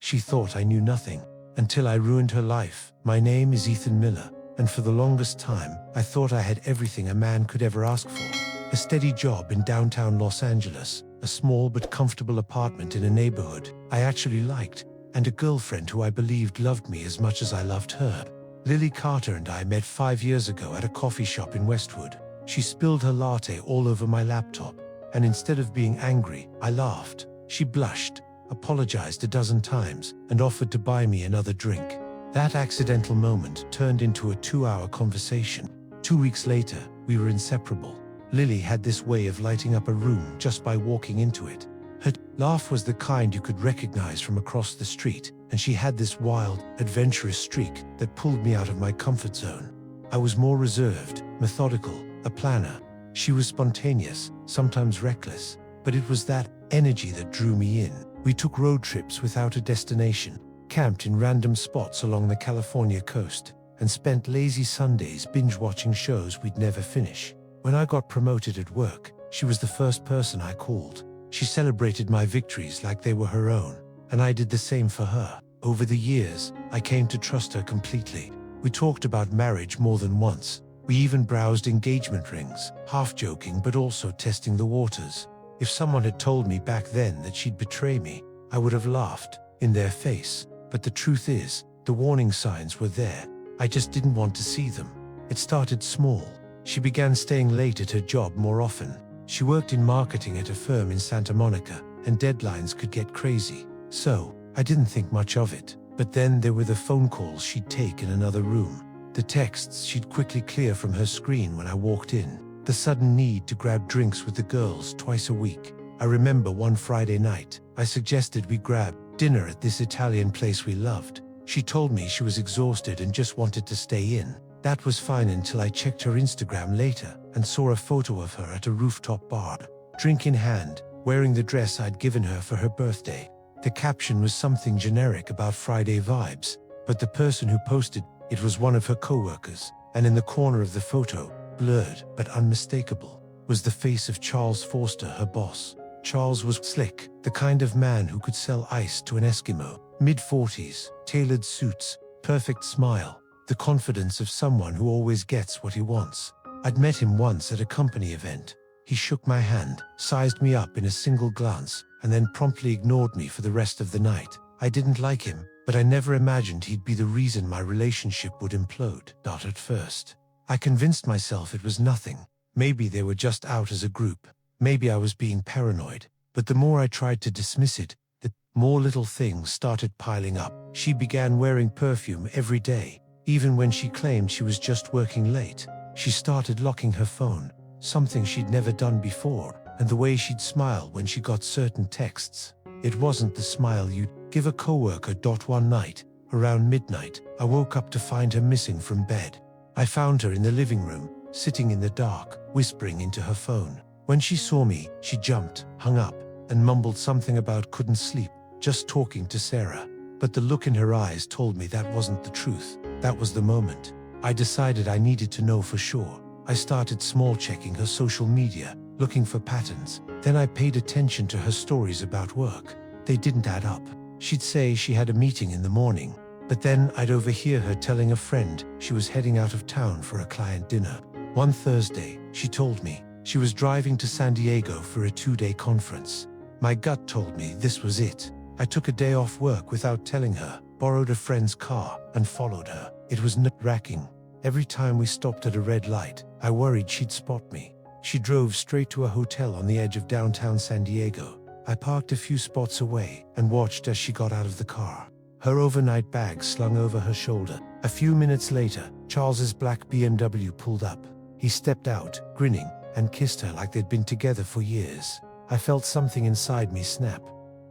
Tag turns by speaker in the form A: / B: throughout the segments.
A: She thought I knew nothing. Until I ruined her life. My name is Ethan Miller, and for the longest time, I thought I had everything a man could ever ask for. A steady job in downtown Los Angeles, a small but comfortable apartment in a neighborhood I actually liked, and a girlfriend who I believed loved me as much as I loved her. Lily Carter and I met 5 years ago at a coffee shop in Westwood. She spilled her latte all over my laptop, and instead of being angry, I laughed. She blushed, apologized a dozen times, and offered to buy me another drink. That accidental moment turned into a 2-hour conversation. 2 weeks later, we were inseparable. Lily had this way of lighting up a room just by walking into it. Her laugh was the kind you could recognize from across the street, and she had this wild, adventurous streak that pulled me out of my comfort zone. I was more reserved, methodical, a planner. She was spontaneous, sometimes reckless, but it was that energy that drew me in. We took road trips without a destination, camped in random spots along the California coast, and spent lazy Sundays binge-watching shows we'd never finish. When I got promoted at work, she was the first person I called. She celebrated my victories like they were her own, and I did the same for her. Over the years, I came to trust her completely. We talked about marriage more than once. We even browsed engagement rings, half joking but also testing the waters. If someone had told me back then that she'd betray me, I would have laughed in their face. But the truth is, the warning signs were there. I just didn't want to see them. It started small. She began staying late at her job more often. She worked in marketing at a firm in Santa Monica, and deadlines could get crazy. So, I didn't think much of it. But then there were the phone calls she'd take in another room, the texts she'd quickly clear from her screen when I walked in, the sudden need to grab drinks with the girls twice a week. I remember one Friday night, I suggested we grab dinner at this Italian place we loved. She told me she was exhausted and just wanted to stay in. That was fine until I checked her Instagram later and saw a photo of her at a rooftop bar, drink in hand, wearing the dress I'd given her for her birthday. The caption was something generic about Friday vibes, but the person who posted it was one of her coworkers, and in the corner of the photo, blurred but unmistakable, was the face of Charles Forster, her boss. Charles was slick, the kind of man who could sell ice to an Eskimo. Mid-40s, tailored suits, perfect smile, the confidence of someone who always gets what he wants. I'd met him once at a company event. He shook my hand, sized me up in a single glance, and then promptly ignored me for the rest of the night. I didn't like him, but I never imagined he'd be the reason my relationship would implode. Not at first. I convinced myself it was nothing. Maybe they were just out as a group. Maybe I was being paranoid. But the more I tried to dismiss it, the more little things started piling up. She began wearing perfume every day, even when she claimed she was just working late. She started locking her phone, something she'd never done before, and the way she'd smile when she got certain texts. It wasn't the smile you'd give a coworker. One night, around midnight, I woke up to find her missing from bed. I found her in the living room, sitting in the dark, whispering into her phone. When she saw me, she jumped, hung up, and mumbled something about couldn't sleep, just talking to Sarah. But the look in her eyes told me that wasn't the truth. That was the moment. I decided I needed to know for sure. I started small checking her social media, looking for patterns. Then I paid attention to her stories about work. They didn't add up. She'd say she had a meeting in the morning, but then I'd overhear her telling a friend she was heading out of town for a client dinner. One Thursday, she told me she was driving to San Diego for a 2-day conference. My gut told me this was it. I took a day off work without telling her, borrowed a friend's car, and followed her. It was nerve-wracking. Every time we stopped at a red light, I worried she'd spot me. She drove straight to a hotel on the edge of downtown San Diego. I parked a few spots away and watched as she got out of the car, her overnight bag slung over her shoulder. A few minutes later, Charles's black BMW pulled up. He stepped out, grinning, and kissed her like they'd been together for years. I felt something inside me snap.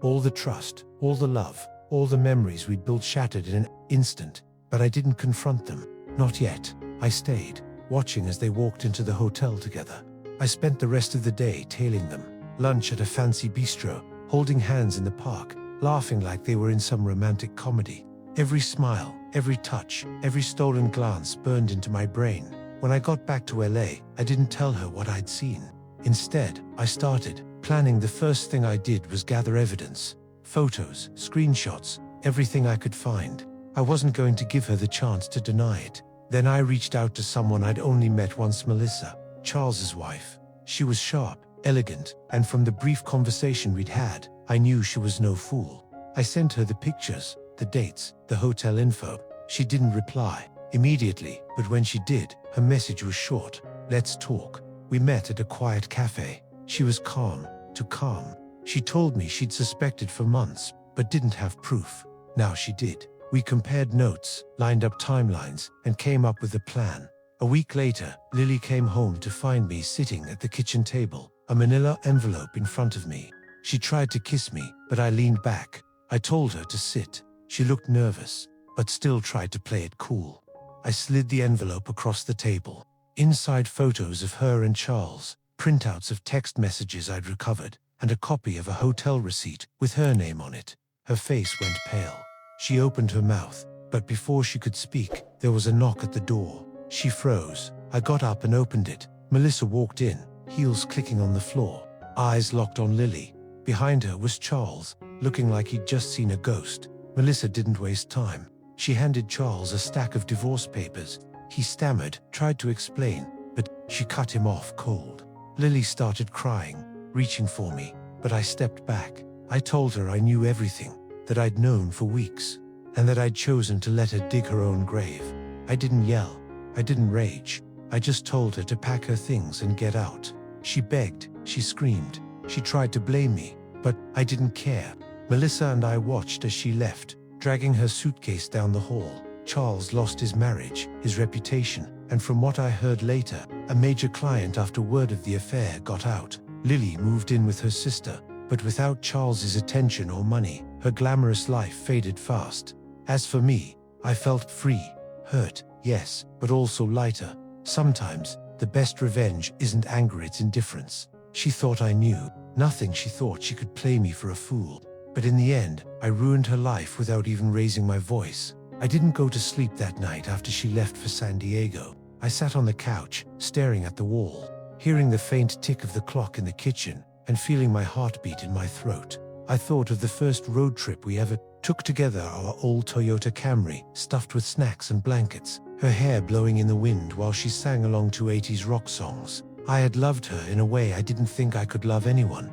A: All the trust, all the love, all the memories we'd built shattered in an instant, but I didn't confront them. Not yet. I stayed, watching as they walked into the hotel together. I spent the rest of the day tailing them. Lunch at a fancy bistro, holding hands in the park, laughing like they were in some romantic comedy. Every smile, every touch, every stolen glance burned into my brain. When I got back to LA, I didn't tell her what I'd seen. Instead, I started planning. The first thing I did was gather evidence. Photos, screenshots, everything I could find. I wasn't going to give her the chance to deny it. Then I reached out to someone I'd only met once, Melissa, Charles's wife. She was sharp, elegant, and from the brief conversation we'd had, I knew she was no fool. I sent her the pictures, the dates, the hotel info. She didn't reply immediately, but when she did, her message was short. Let's talk. We met at a quiet cafe. She was calm, too calm. She told me she'd suspected for months, but didn't have proof. Now she did. We compared notes, lined up timelines, and came up with a plan. A week later, Lily came home to find me sitting at the kitchen table, a manila envelope in front of me. She tried to kiss me, but I leaned back. I told her to sit. She looked nervous, but still tried to play it cool. I slid the envelope across the table. Inside, photos of her and Charles, printouts of text messages I'd recovered, and a copy of a hotel receipt with her name on it. Her face went pale. She opened her mouth, but before she could speak, there was a knock at the door. She froze. I got up and opened it. Melissa walked in, heels clicking on the floor, eyes locked on Lily. Behind her was Charles, looking like he'd just seen a ghost. Melissa didn't waste time. She handed Charles a stack of divorce papers. He stammered, tried to explain, but she cut him off cold. Lily started crying, reaching for me, but I stepped back. I told her I knew everything, that I'd known for weeks, and that I'd chosen to let her dig her own grave. I didn't yell. I didn't rage. I just told her to pack her things and get out. She begged. She screamed. She tried to blame me, but I didn't care. Melissa and I watched as she left, dragging her suitcase down the hall. Charles lost his marriage, his reputation, and from what I heard later, a major client after word of the affair got out. Lily moved in with her sister, but without Charles's attention or money, her glamorous life faded fast. As for me, I felt free, hurt, yes, but also lighter. Sometimes, the best revenge isn't anger, it's indifference. She thought I knew nothing. She thought she could play me for a fool. But in the end, I ruined her life without even raising my voice. I didn't go to sleep that night after she left for San Diego. I sat on the couch, staring at the wall, hearing the faint tick of the clock in the kitchen, and feeling my heartbeat in my throat. I thought of the first road trip we ever took together, our old Toyota Camry, stuffed with snacks and blankets, her hair blowing in the wind while she sang along to 80s rock songs. I had loved her in a way I didn't think I could love anyone.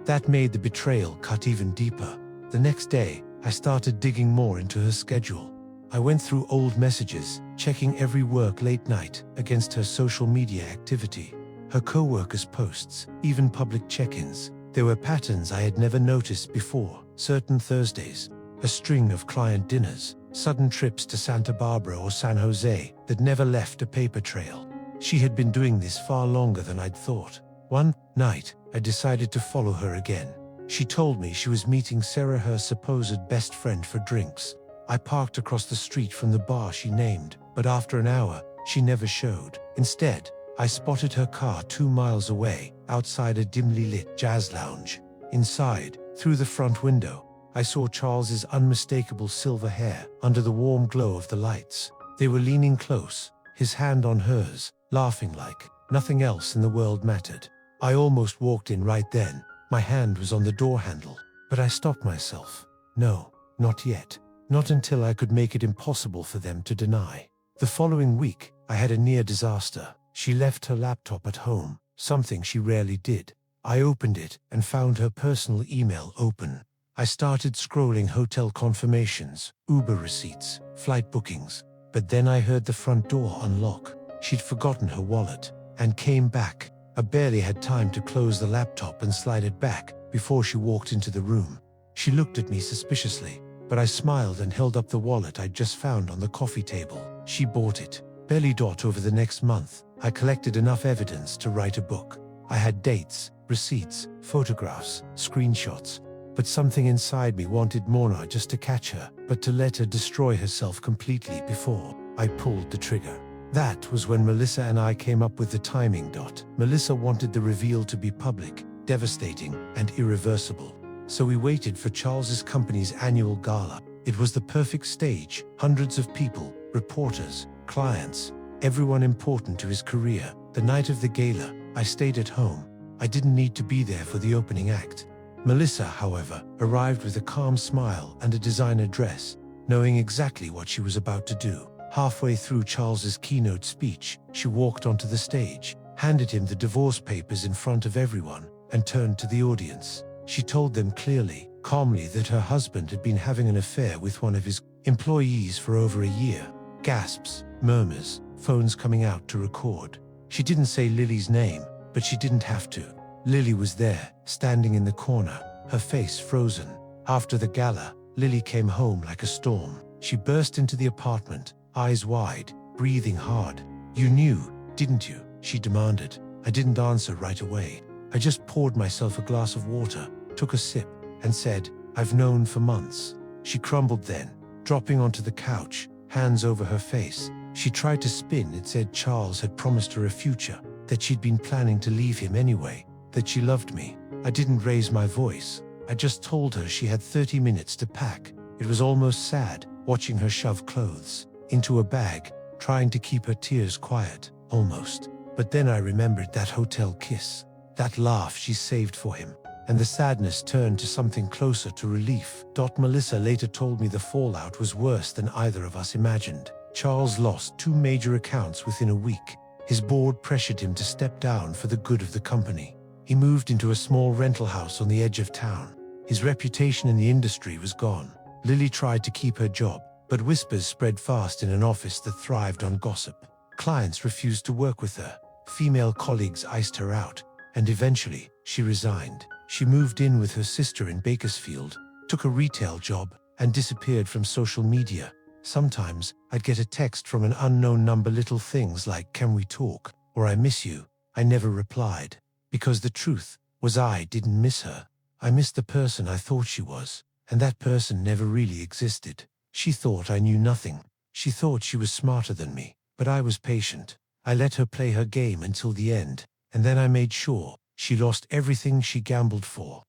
A: That made the betrayal cut even deeper. The next day, I started digging more into her schedule. I went through old messages, checking every work late night against her social media activity, her co-workers' posts, even public check-ins. There were patterns I had never noticed before. Certain Thursdays, a string of client dinners, sudden trips to Santa Barbara or San Jose that never left a paper trail. She had been doing this far longer than I'd thought. One night, I decided to follow her again. She told me she was meeting Sarah, her supposed best friend, for drinks. I parked across the street from the bar she named, but after an hour, she never showed. Instead, I spotted her car 2 miles away, outside a dimly lit jazz lounge. Inside, through the front window, I saw Charles's unmistakable silver hair under the warm glow of the lights. They were leaning close, his hand on hers, laughing like nothing else in the world mattered. I almost walked in right then. My hand was on the door handle, but I stopped myself. No, not yet. Not until I could make it impossible for them to deny. The following week, I had a near disaster. She left her laptop at home, something she rarely did. I opened it and found her personal email open. I started scrolling hotel confirmations, Uber receipts, flight bookings. But then I heard the front door unlock. She'd forgotten her wallet and came back. I barely had time to close the laptop and slide it back before she walked into the room. She looked at me suspiciously, but I smiled and held up the wallet I'd just found on the coffee table. She bought it. Over the next month, I collected enough evidence to write a book. I had dates, receipts, photographs, screenshots. But something inside me wanted more, not just to catch her, but to let her destroy herself completely before I pulled the trigger. That was when Melissa and I came up with the timing. Melissa wanted the reveal to be public, devastating, and irreversible. So we waited for Charles's company's annual gala. It was the perfect stage. Hundreds of people, reporters, clients, everyone important to his career. The night of the gala, I stayed at home. I didn't need to be there for the opening act. Melissa, however, arrived with a calm smile and a designer dress, knowing exactly what she was about to do. Halfway through Charles's keynote speech, she walked onto the stage, handed him the divorce papers in front of everyone, and turned to the audience. She told them clearly, calmly, that her husband had been having an affair with one of his employees for over a year. Gasps, murmurs, phones coming out to record. She didn't say Lily's name, but she didn't have to. Lily was there, standing in the corner, her face frozen. After the gala, Lily came home like a storm. She burst into the apartment, eyes wide, breathing hard. "You knew, didn't you?" she demanded. I didn't answer right away. I just poured myself a glass of water, took a sip, and said, "I've known for months." She crumbled then, dropping onto the couch, hands over her face. She tried to spin. It said Charles had promised her a future, that she'd been planning to leave him anyway, that she loved me. I didn't raise my voice. I just told her she had 30 minutes to pack. It was almost sad, watching her shove clothes into a bag, trying to keep her tears quiet, almost. But then I remembered that hotel kiss, that laugh she saved for him, and the sadness turned to something closer to relief. Melissa later told me the fallout was worse than either of us imagined. Charles lost 2 major accounts within a week. His board pressured him to step down for the good of the company. He moved into a small rental house on the edge of town. His reputation in the industry was gone. Lily tried to keep her job, but whispers spread fast in an office that thrived on gossip. Clients refused to work with her. Female colleagues iced her out, and eventually, she resigned. She moved in with her sister in Bakersfield, took a retail job, and disappeared from social media. Sometimes, I'd get a text from an unknown number, little things like, "Can we talk?" or "I miss you." I never replied. Because the truth was, I didn't miss her. I missed the person I thought she was, and that person never really existed. She thought I knew nothing. She thought she was smarter than me, but I was patient. I let her play her game until the end, and then I made sure she lost everything she gambled for.